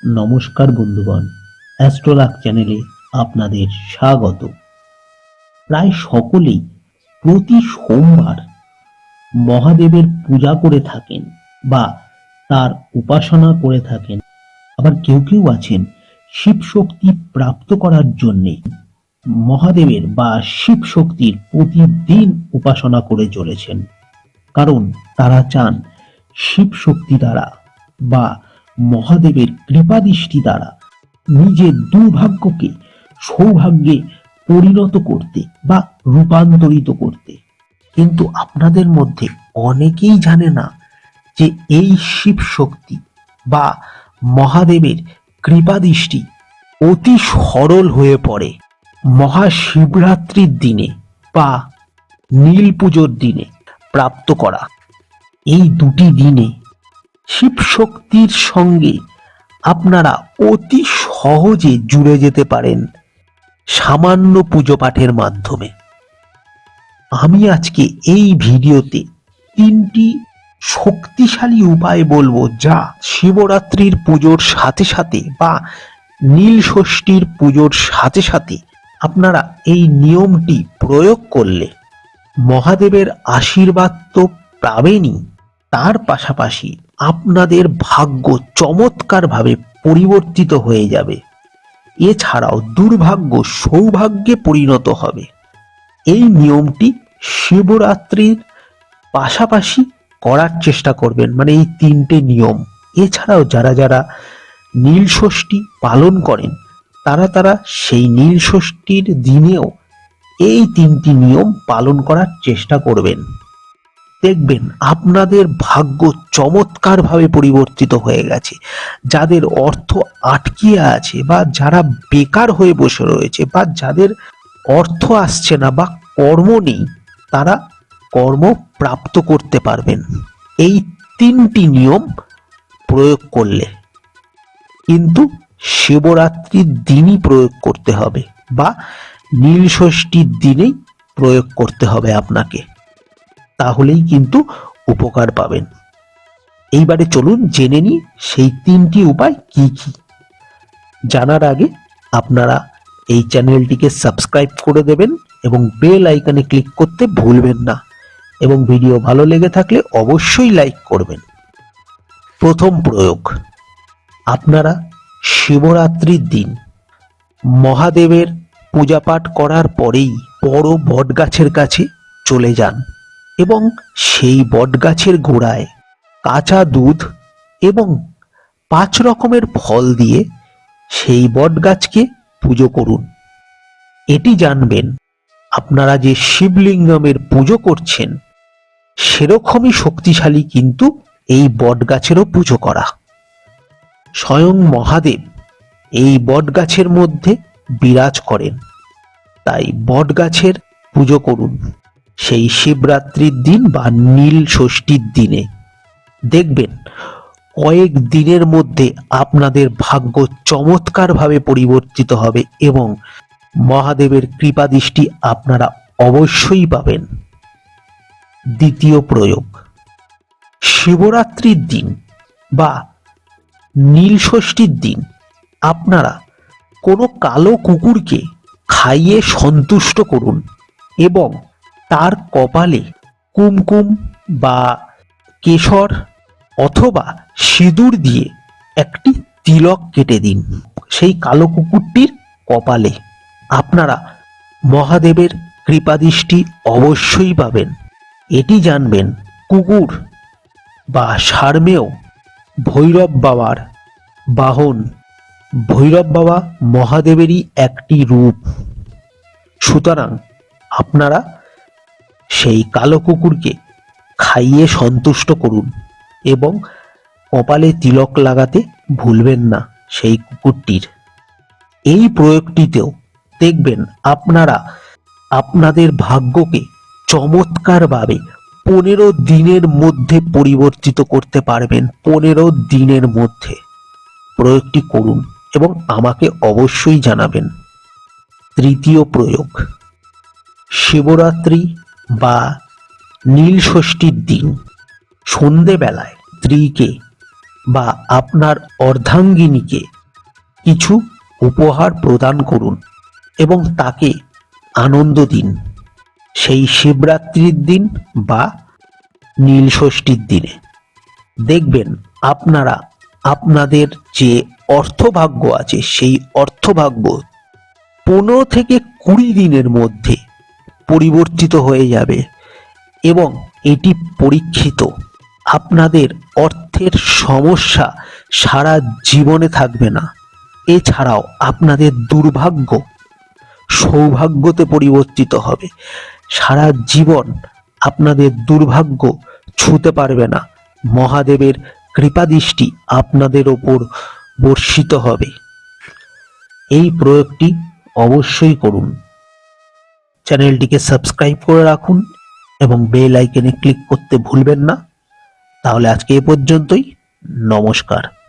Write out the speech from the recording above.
নমস্কার বন্ধুগণ, অ্যাস্ট্রোলাক চ্যানেলে আপনাদের স্বাগত। প্রায় সকলেই প্রতি সোমবার মহাদেবের পূজা করে থাকেন বা তার উপাসনা করে থাকেন। আবার কেউ কেউ আছেন শিব শক্তি প্রাপ্ত করার জন্যে মহাদেবের বা শিব শক্তির প্রতিদিন উপাসনা করে চলেছেন, কারণ তারা চান শিব শক্তি দ্বারা বা মহাদেবের কৃপাদৃষ্টি দ্বারা নিজের দুর্ভাগ্যকে সৌভাগ্যে পরিণত করতে বা রূপান্তরিত করতে। কিন্তু আপনাদের মধ্যে অনেকেই জানে না যে এই শিব শক্তি বা মহাদেবের কৃপাদৃষ্টি অতি সরল হয়ে পড়ে মহাশিবরাত্রির দিনে বা নীল পুজোর দিনে প্রাপ্ত করা। এই দুটি দিনে শিব শক্তির সঙ্গে আপনারা অতি সহজে জুড়ে যেতে পারেন সামান্য পুজো পাঠের মাধ্যমে। আমি আজকে এই ভিডিওতে তিনটি শক্তিশালী উপায় বলবো, যা শিবরাত্রির পুজোর সাথে সাথে বা নীল ষষ্ঠীর পুজোর সাথে সাথে আপনারা এই নিয়মটি প্রয়োগ করলে মহাদেবের আশীর্বাদ তো পাবেনই, তার পাশাপাশি আপনাদের ভাগ্য চমৎকারভাবে পরিবর্তিত হয়ে যাবে। এছাড়াও দুর্ভাগ্য সৌভাগ্যে পরিণত হবে। এই নিয়মটি শিবরাত্রির পাশাপাশি করার চেষ্টা করবেন, মানে এই তিনটে নিয়ম। এছাড়াও যারা যারা নীল ষষ্ঠী পালন করেন তারা সেই নীল ষষ্ঠীর দিনেও এই তিনটি নিয়ম পালন করার চেষ্টা করবেন। দেখবেন আপনাদের ভাগ্য চমৎকারভাবে পরিবর্তিত হয়ে গেছে। যাদের অর্থ আটকিয়ে আছে বা যারা বেকার হয়ে বসে রয়েছে বা যাদের অর্থ আসছে না বা কর্ম নেই, তারা কর্ম প্রাপ্ত করতে পারবেন এই তিনটি নিয়ম প্রয়োগ করলে। কিন্তু শিবরাত্রির দিনই প্রয়োগ করতে হবে বা নীল ষষ্ঠীর দিনেই প্রয়োগ করতে হবে আপনাকে, তাহলেই কিন্তু উপকার পাবেন। এইবারে চলুন জেনে নিই সেই তিনটি উপায় কি কি। জানার আগে আপনারা এই চ্যানেলটিকে সাবস্ক্রাইব করে দেবেন এবং বেল আইকনে ক্লিক করতে ভুলবেন না, এবং ভিডিও ভালো লেগে থাকলে অবশ্যই লাইক করবেন। প্রথম প্রয়োগ, আপনারা শিবরাত্রির দিন মহাদেবের পূজা পাঠ করার পরেই বড় বটগাছের কাছে চলে যান এবং সেই বটগাছের গোড়ায় কাঁচা দুধ এবং 5 রকমের ফল দিয়ে সেই বটগাছকে পুজো করুন। এটি জানবেন আপনারা যে শিবলিঙ্গমের পুজো করছেন সেরকমই শক্তিশালী কিন্তু এই বটগাছেরও পুজো করা। স্বয়ং মহাদেব এই বটগাছের মধ্যে বিরাজ করেন, তাই বটগাছের পুজো করুন সেই শিবরাত্রির দিন বা নীল ষষ্ঠীর দিনে। দেখবেন কয়েক দিনের মধ্যে আপনাদের ভাগ্য চমৎকারভাবে পরিবর্তিত হবে এবং মহাদেবের কৃপাদৃষ্টি আপনারা অবশ্যই পাবেন। দ্বিতীয় প্রয়োগ, শিবরাত্রির দিন বা নীল ষষ্ঠীর দিন আপনারা কোনো কালো কুকুরকে খাইয়ে সন্তুষ্ট করুন এবং তার কপালে কুমকুম বা কেশর অথবা সিঁদুর দিয়ে একটি তিলক কেটে দিন সেই কালো কুকুরটির কপালে। আপনারা মহাদেবের কৃপাদৃষ্টি অবশ্যই পাবেন। এটি জানবেন কুকুর বা ষাঁড়মেয় ভৈরব বাবার বাহন। ভৈরব বাবা মহাদেবেরই একটি রূপ, সুতরাং আপনারা সেই কালো কুকুরকে খাইয়ে সন্তুষ্ট করুন এবং কপালে তিলক লাগাতে ভুলবেন না সেই কুকুরটির। এই প্রয়োগটিতেও দেখবেন আপনারা আপনাদের ভাগ্যকে চমৎকারভাবে 15 দিনের মধ্যে পরিবর্তিত করতে পারবেন। 15 দিনের মধ্যে প্রয়োগটি করুন এবং আমাকে অবশ্যই জানাবেন। তৃতীয় প্রয়োগ, শিবরাত্রি বা নীল ষষ্ঠীর দিন সন্ধেবেলায় স্ত্রীকে বা আপনার অর্ধাঙ্গিনীকে কিছু উপহার প্রদান করুন এবং তাকে আনন্দ দিন সেই শিবরাত্রির দিন বা নীল ষষ্ঠীর দিনে। দেখবেন আপনারা আপনাদের যে অর্থভাগ্য আছে সেই অর্থভাগ্য 15 থেকে 20 দিনের মধ্যে পরিবর্তিত হয়ে যাবে এবং এটি পরীক্ষিত। আপনাদের অর্থের সমস্যা সারা জীবনে থাকবে না। এছাড়াও আপনাদের দুর্ভাগ্য সৌভাগ্যতে পরিবর্তিত হবে। সারা জীবন আপনাদের দুর্ভাগ্য ছুঁতে পারবে না। মহাদেবের কৃপাদৃষ্টি আপনাদের ওপর বর্ষিত হবে। এই প্রয়োগটি অবশ্যই করুন। চ্যানেলটিকে সাবস্ক্রাইব করে রাখুন এবং বেল আইকনে ক্লিক করতে ভুলবেন না। তাহলে আজকে এ পর্যন্তই। নমস্কার।